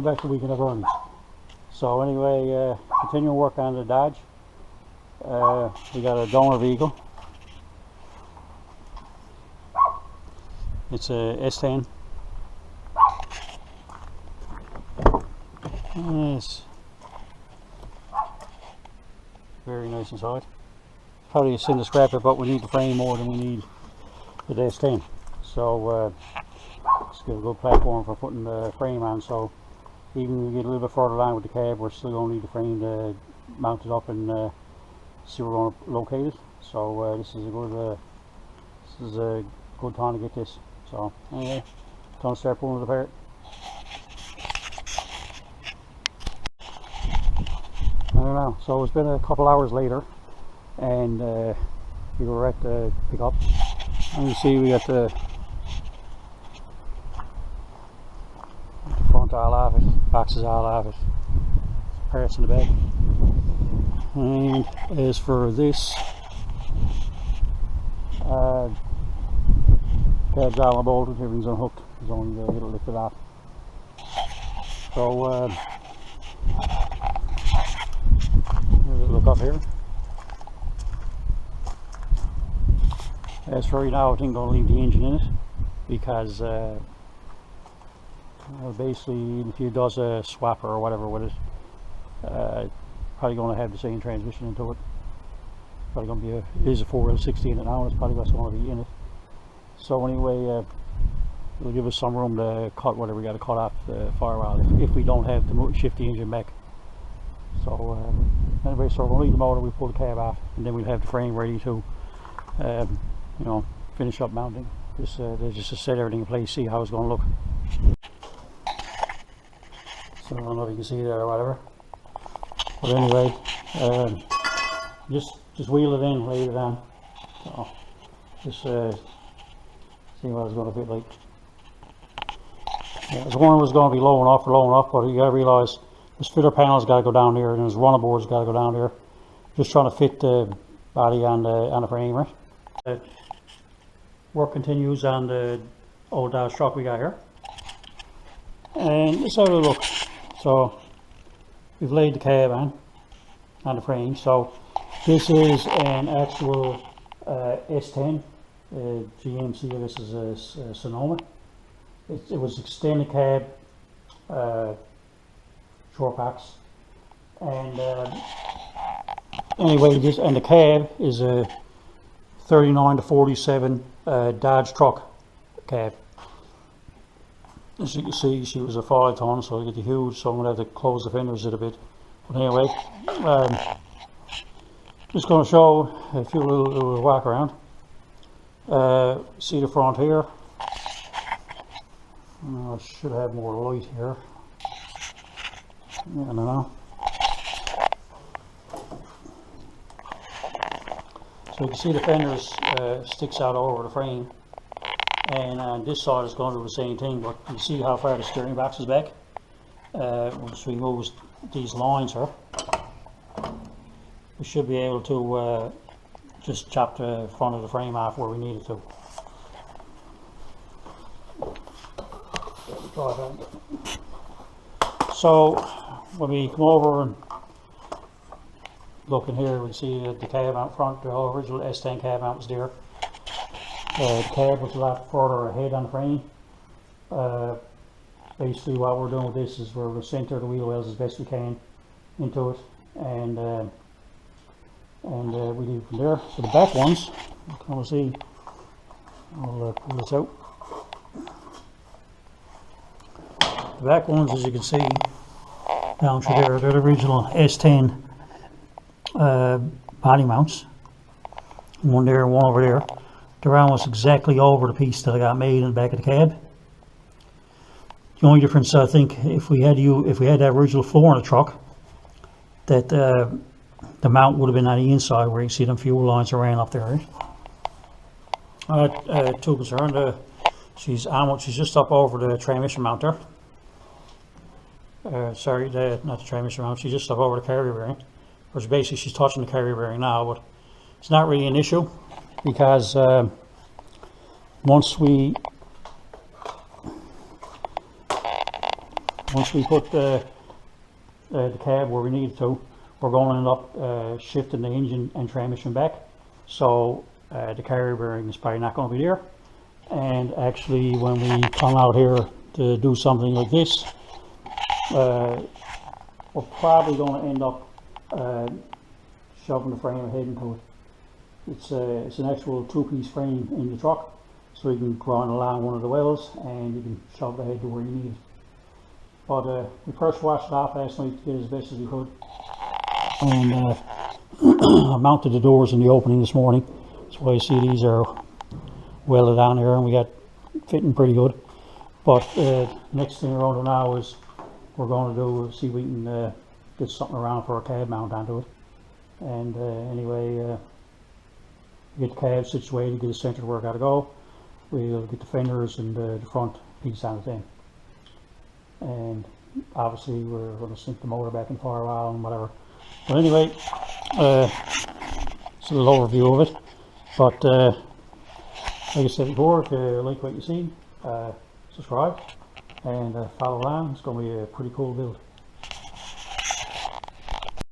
back to weekend of runs. So anyway, continuing work on the Dodge. We got a donor vehicle. It's a S10. Yes. Very nice inside. Probably a sin to scrap it, but we need the frame more than we need the S10. So it's got a good platform for putting the frame on. So even if we get a little bit further along with the cab, we're still going to need the frame to mount it up and see where we're going to locate it. So this is a good time to get this. So anyway, time to start pulling it apart. I don't know. So it's been a couple hours later, and we were at the pickup. And you see we got the front all off it, boxes all off it, parts in the back. And as for this, cab's all bolted, everything's unhooked. There's only a little lifted off. So look up here. As for right now, I think I'm going to leave the engine in it because basically if he does a swapper or whatever with it, probably going to have the same transmission into it. Probably going to be it is a 4L60 in it now, and it's probably what's going to be in it. So anyway, it'll give us some room to cut whatever we got to cut off the firewall if we don't have to shift the engine back. So anyway, so we'll leave the motor, we pull the cab off, and then we'll have the frame ready to you know, finish up mounting. Just to set everything in place, see how it's going to look. So I don't know if you can see there or whatever, but anyway, just wheel it in, lay it on. So just see what it's going to fit like. Yeah, I was wondering if it was going to be low enough, but you got to realize this filler panel's got to go down there, and this runner board's got to go down there. Just trying to fit the body on the frame, right? Work continues on the old Dodge truck we got here, and let's have a look. So we've laid the cab on the frame. So this is an actual S10 GMC. This is a Sonoma. It was extended cab, short box, and anyway, this and the cab is a 39 to 47 Dodge truck cab. As you can see, she was a 5-ton, so you get the huge, so I'm going to have to close the fenders a bit. But anyway, just going to show a few little walk around. See the front here. I should have more light here. I don't know. So you can see the fenders sticks out over the frame, and on this side is going to do the same thing, but you see how far the steering box is back. Once we move these lines here, we should be able to just chop the front of the frame off where we need it to. So when we come over and look in here, we see the cab out front, the original S10 cab mount was there. The cab was a lot further ahead on the frame. Basically what we're doing with this is we're going to center the wheel wells as best we can into it, and we leave it from there. So the back ones, you can almost see, I'll pull this out. The back ones, as you can see down through there, they're the original S10 body mounts. One there and one over there. They're almost exactly over the piece that I got made in the back of the cab. The only difference, I think, if we had that original floor in the truck, that the mount would have been on the inside where you can see them fuel lines that ran up there. Right? Too concerned. She's just up over the transmission mount there. Sorry, not the transmission mount. She's just up over the carrier bearing. Which basically she's touching the carrier bearing now, but it's not really an issue because once we once we put the cab where we need it to, we're going to end up shifting the engine and transmission back. So the carrier bearing is probably not going to be there. And actually, when we come out here to do something like this, we're probably going to end up shoving the frame ahead into it. It's an actual two-piece frame in the truck, so you can run along one of the wells and you can shove the head to where you need it. But we first washed it off last night to get as best as we could, and I mounted the doors in the opening this morning. That's why you see these are welded down here, and we got fitting pretty good. But next thing around now is we're going to do see if we can get something around for a cab mount onto it. And anyway, get the cab situated, get it centered where it got to go. We'll get the fenders and the front piece on the thing. And obviously we're going to sink the motor back in for a while and whatever. But anyway, it's a little overview of it. But like I said before, if you like what you see, subscribe and follow along. It's going to be a pretty cool build.